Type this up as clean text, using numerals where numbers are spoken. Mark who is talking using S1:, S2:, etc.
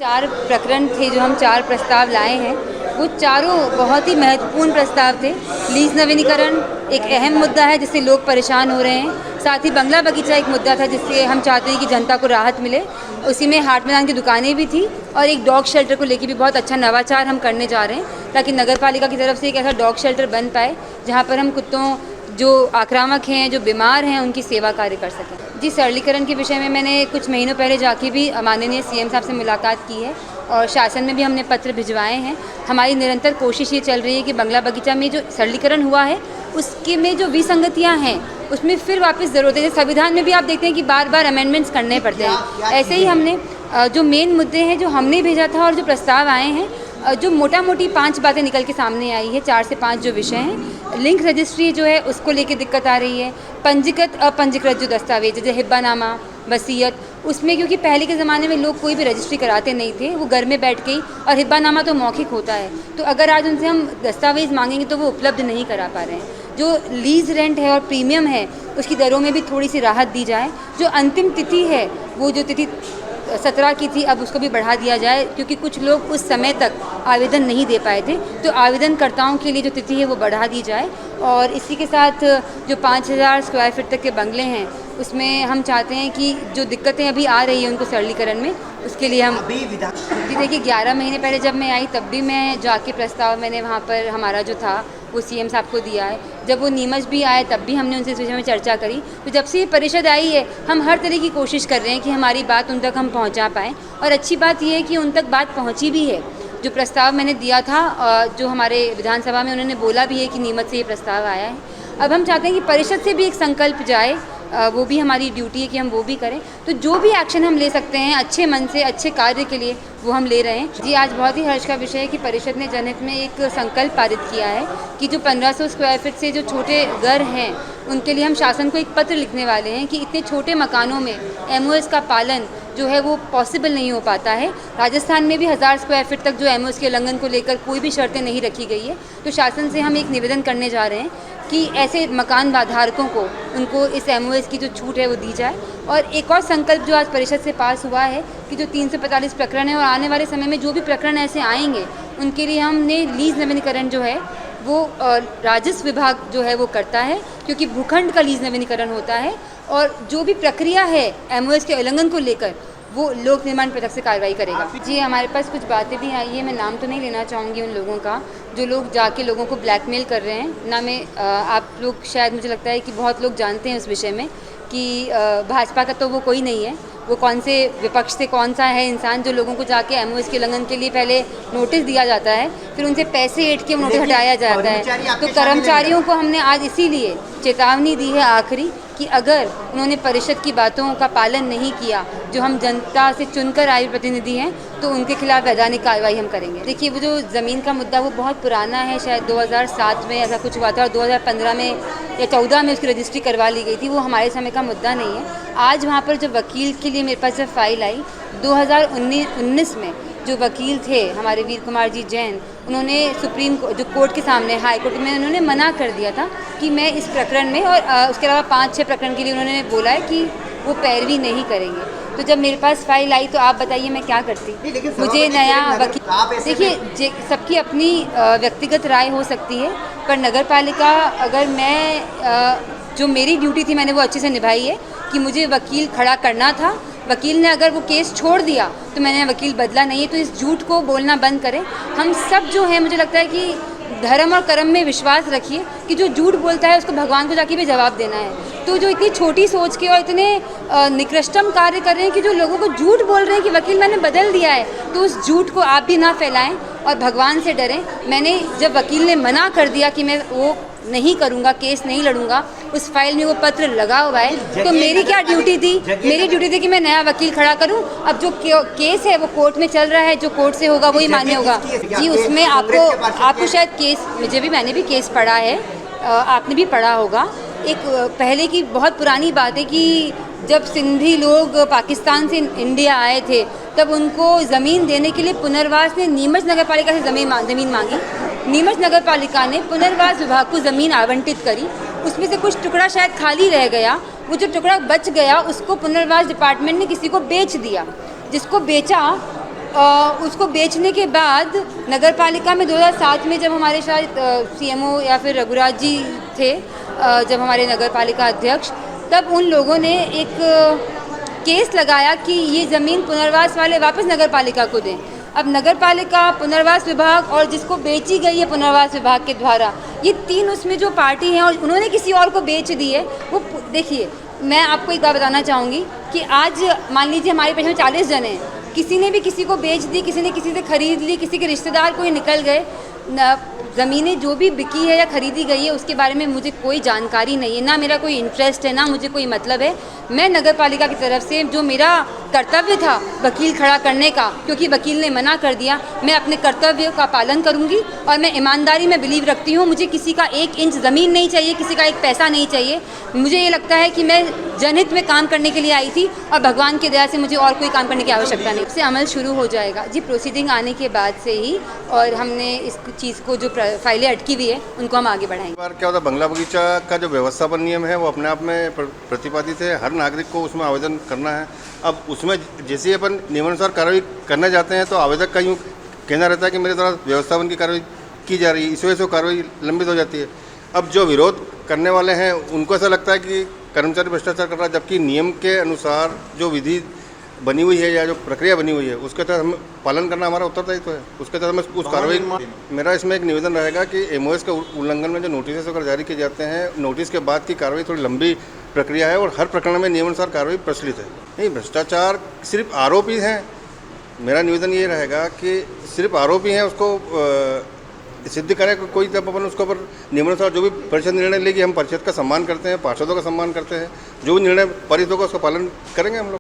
S1: 4 प्रकरण थे जो हम 4 प्रस्ताव लाए हैं, वो चारों बहुत ही महत्वपूर्ण प्रस्ताव थे। लीज नवीनीकरण एक अहम मुद्दा है जिससे लोग परेशान हो रहे हैं। साथ ही बंगला बगीचा एक मुद्दा था जिससे हम चाहते हैं कि जनता को राहत मिले। उसी में हाट मैदान की दुकानें भी थी और एक डॉग शेल्टर को लेकर भी बहुत अच्छा नवाचार हम करने जा रहे हैं ताकि नगर पालिका की तरफ से एक ऐसा डॉग शेल्टर बन पाए जहाँ पर हम कुत्तों जो आक्रामक हैं, जो बीमार हैं, उनकी सेवा कार्य कर सकें। जी, सरलीकरण के विषय में मैंने कुछ महीनों पहले जाके भी माननीय सीएम साहब से मुलाकात की है और शासन में भी हमने पत्र भिजवाए हैं। हमारी निरंतर कोशिश ये चल रही है कि बंगला बगीचा में जो सरलीकरण हुआ है उसके में जो विसंगतियाँ हैं उसमें फिर वापस ज़रूरत है। संविधान में भी आप देखते हैं कि बार बार अमेंडमेंट्स करने पड़ते हैं। ऐसे ही हमने जो मेन मुद्दे हैं जो हमने भेजा था और जो प्रस्ताव आए हैं, जो मोटा मोटी 5 बातें निकल के सामने आई है, 4 से 5 जो विषय हैं। लिंक रजिस्ट्री जो है उसको लेके दिक्कत आ रही है। पंजीकृत अपंजीकृत जो दस्तावेज जैसे हिब्बानामा, वसीयत, उसमें क्योंकि पहले के ज़माने में लोग कोई भी रजिस्ट्री कराते नहीं थे, वो घर में बैठ के ही, और हिब्बानामा तो मौखिक होता है, तो अगर आज उनसे हम दस्तावेज़ मांगेंगे तो वो उपलब्ध नहीं करा पा रहे हैं। जो लीज रेंट है और प्रीमियम है उसकी दरों में भी थोड़ी सी राहत दी जाए। जो अंतिम तिथि है वो जो तिथि 17 की थी अब उसको भी बढ़ा दिया जाए क्योंकि कुछ लोग उस समय तक आवेदन नहीं दे पाए थे, तो आवेदनकर्ताओं के लिए जो तिथि है वो बढ़ा दी जाए। और इसी के साथ जो 5000 स्क्वायर फीट तक के बंगले हैं उसमें हम चाहते हैं कि जो दिक्कतें अभी आ रही हैं उनको सरलीकरण में, उसके लिए हम जी देखिए 11 महीने पहले जब मैं आई तब भी मैं जाके प्रस्ताव मैंने वहाँ पर हमारा जो था वो सीएम साहब को दिया है। जब वो नीमच भी आए तब भी हमने उनसे इस विषय में चर्चा करी। तो जब से ये परिषद आई है हम हर तरह की कोशिश कर रहे हैं कि हमारी बात उन तक हम पहुँचा पाएँ। और अच्छी बात ये है कि उन तक बात पहुँची भी है। जो प्रस्ताव मैंने दिया था जो हमारे विधानसभा में उन्होंने बोला भी है कि नीमच से ये प्रस्ताव आया है। अब हम चाहते हैं कि परिषद से भी एक संकल्प जाए, वो भी हमारी ड्यूटी है कि हम वो भी करें। तो जो भी एक्शन हम ले सकते हैं अच्छे मन से, अच्छे कार्य के लिए, वो हम ले रहे हैं। जी, आज बहुत ही हर्ष का विषय है कि परिषद ने जनहित में एक संकल्प पारित किया है कि जो 1500 स्क्वायर फीट से जो छोटे घर हैं उनके लिए हम शासन को एक पत्र लिखने वाले हैं कि इतने छोटे मकानों में एमओएस का पालन जो है वो पॉसिबल नहीं हो पाता है। राजस्थान में भी 1000 स्क्वायर फीट तक जो एमओएस के उल्लंघन को लेकर कोई भी शर्तें नहीं रखी गई है। तो शासन से हम एक निवेदन करने जा रहे हैं कि ऐसे मकान धारकों को उनको इस एमओएस की जो छूट है वो दी जाए। और एक और संकल्प जो आज परिषद से पास हुआ है कि जो 345 प्रकरण है और आने वाले समय में जो भी प्रकरण ऐसे आएंगे उनके लिए हमने लीज नवीनीकरण जो है वो राजस्व विभाग जो है वो करता है क्योंकि भूखंड का लीज नवीनीकरण होता है। और जो भी प्रक्रिया है एमओएस के उल्लंघन को लेकर वो लोक निर्माण पथक से कार्रवाई करेगा। जी, हमारे पास कुछ बातें भी आई है, मैं नाम तो नहीं लेना चाहूँगी उन लोगों का जो लोग जाके लोगों को ब्लैकमेल कर रहे हैं ना। मैं आप लोग शायद मुझे लगता है कि बहुत लोग जानते हैं उस विषय में कि भाजपा का तो वो कोई नहीं है, वो कौन से विपक्ष से कौन सा है इंसान जो लोगों को जाके एमओएस के उल्लंघन के लिए पहले नोटिस दिया जाता है, फिर उनसे पैसे ऐंठ के नोटिस हटाया जाता है। तो कर्मचारियों को हमने आज इसीलिए चेतावनी दी है आखिरी कि अगर उन्होंने परिषद की बातों का पालन नहीं किया, जो हम जनता से चुनकर आए प्रतिनिधि हैं, तो उनके खिलाफ वैधानिक कार्रवाई हम करेंगे। देखिए, वो जो ज़मीन का मुद्दा वो बहुत पुराना है, शायद 2007 में ऐसा कुछ हुआ था और 2015 में या 14 में उसकी रजिस्ट्री करवा ली गई थी। वो हमारे समय का मुद्दा नहीं है। आज वहाँ पर जो वकील के लिए मेरे पास जब फाइल आई 2019 में, जो वकील थे हमारे वीर कुमार जी जैन, उन्होंने सुप्रीम जो कोर्ट के सामने हाई कोर्ट में उन्होंने मना कर दिया था कि मैं इस प्रकरण में और उसके अलावा 5-6 प्रकरण के लिए उन्होंने बोला है कि वो पैरवी नहीं करेंगे। तो जब मेरे पास फाइल आई तो आप बताइए मैं क्या करती। मुझे नया वकील, देखिए सबकी अपनी व्यक्तिगत राय हो सकती है, पर नगर पालिका अगर मैं जो मेरी ड्यूटी थी मैंने वो अच्छे से निभाई है कि मुझे वकील खड़ा करना था। वकील ने अगर वो केस छोड़ दिया तो मैंने वकील बदला नहीं है। तो इस झूठ को बोलना बंद करें। हम सब जो है, मुझे लगता है कि धर्म और कर्म में विश्वास रखिए कि जो झूठ बोलता है उसको भगवान को जाके भी जवाब देना है। तो जो इतनी छोटी सोच के और इतने निकृष्टम कार्य कर रहे हैं कि जो लोगों को झूठ बोल रहे हैं कि वकील मैंने बदल दिया है, तो उस झूठ को आप भी ना फैलाएं और भगवान से डरें। मैंने जब वकील ने मना कर दिया कि मैं वो नहीं करूँगा, केस नहीं लड़ूंगा, उस फाइल में वो पत्र लगा हुआ है, तो मेरी क्या ड्यूटी थी? मेरी ड्यूटी थी कि मैं नया वकील खड़ा करूं। अब जो केस है वो कोर्ट में चल रहा है, जो कोर्ट से होगा वही मान्य होगा। जी, उसमें आपको शायद केस, मैंने भी केस पढ़ा है, आपने भी पढ़ा होगा। एक पहले की बहुत पुरानी बात है कि जब सिंधी लोग पाकिस्तान से इंडिया आए थे तब उनको ज़मीन देने के लिए पुनर्वास ने नीमच नगर पालिका से ज़मीन मांगी। नीमच नगर पालिका ने पुनर्वास विभाग को ज़मीन आवंटित करी। उसमें से कुछ टुकड़ा शायद खाली रह गया, वो जो टुकड़ा बच गया उसको पुनर्वास डिपार्टमेंट ने किसी को बेच दिया। जिसको बेचा उसको बेचने के बाद नगर पालिका में 2007 में जब हमारे शायद सीएमओ या फिर रघुराज जी थे, जब हमारे नगर पालिका अध्यक्ष, तब उन लोगों ने एक केस लगाया कि ये ज़मीन पुनर्वास वाले वापस नगर पालिका को दें। अब नगर पालिका, पुनर्वास विभाग और जिसको बेची गई है पुनर्वास विभाग के द्वारा, ये तीन उसमें जो पार्टी हैं और उन्होंने किसी और को बेच दी है। वो देखिए, मैं आपको एक बात बताना चाहूँगी कि आज मान लीजिए हमारे पेश में 40 जने हैं, किसी ने भी किसी को बेच दी, किसी ने किसी से ख़रीद ली, किसी के रिश्तेदार कोई निकल गए, ज़मीनें जो भी बिकी है या ख़रीदी गई है उसके बारे में मुझे कोई जानकारी नहीं है, ना मेरा कोई इंटरेस्ट है, ना मुझे कोई मतलब है। मैं नगर पालिका की तरफ से जो मेरा कर्तव्य था वकील खड़ा करने का, क्योंकि वकील ने मना कर दिया, मैं अपने कर्तव्य का पालन करूंगी और मैं ईमानदारी में बिलीव रखती हूँ। मुझे किसी का 1 इंच ज़मीन नहीं चाहिए, किसी का 1 पैसा नहीं चाहिए। मुझे ये लगता है कि मैं जनहित में काम करने के लिए आई थी और भगवान की दया से मुझे और कोई काम करने की आवश्यकता नहीं। इससे अमल शुरू हो जाएगा जी, प्रोसीडिंग आने के बाद से ही, और हमने इस चीज़ को जो फाइलें अटकी हुई है उनको हम आगे बढ़ाएंगे।
S2: बार क्या होता है, बंगला बगीचा का जो व्यवस्थापन नियम है वो अपने आप में प्रतिपादित है, हर नागरिक को उसमें आवेदन करना है। अब उसमें जैसे ही अपन नियमानुसार कार्रवाई करने जाते हैं तो आवेदक का यूँ कहना रहता है कि मेरे द्वारा व्यवस्थापन की कार्रवाई की जा रही है, इस वजह से कार्रवाई लंबित हो जाती है। अब जो विरोध करने वाले हैं उनको ऐसा लगता है कि कर्मचारी भ्रष्टाचार कर रहा है, जबकि नियम के अनुसार जो विधि बनी हुई है या जो प्रक्रिया बनी हुई है उसके तहत हम पालन करना हमारा उत्तरदायित्व है। उसके तहत हमें उस कार्रवाई, मेरा इसमें एक निवेदन रहेगा कि एमओएस के उल्लंघन में जो नोटिस अगर जारी किए जाते हैं, नोटिस के बाद की कार्रवाई थोड़ी लंबी प्रक्रिया है और हर प्रकरण में नियमानुसार कार्रवाई प्रचलित है। नहीं, भ्रष्टाचार सिर्फ आरोपी हैं, मेरा निवेदन ये रहेगा कि सिर्फ आरोपी हैं उसको सिद्ध करें कोई, जब अपन उसके ऊपर नियमानुसार जो भी परिषद निर्णय लेगी, हम परिषद का सम्मान करते हैं, पार्षदों का सम्मान करते हैं, जो भी निर्णय पारित होगा उसका पालन करेंगे हम लोग।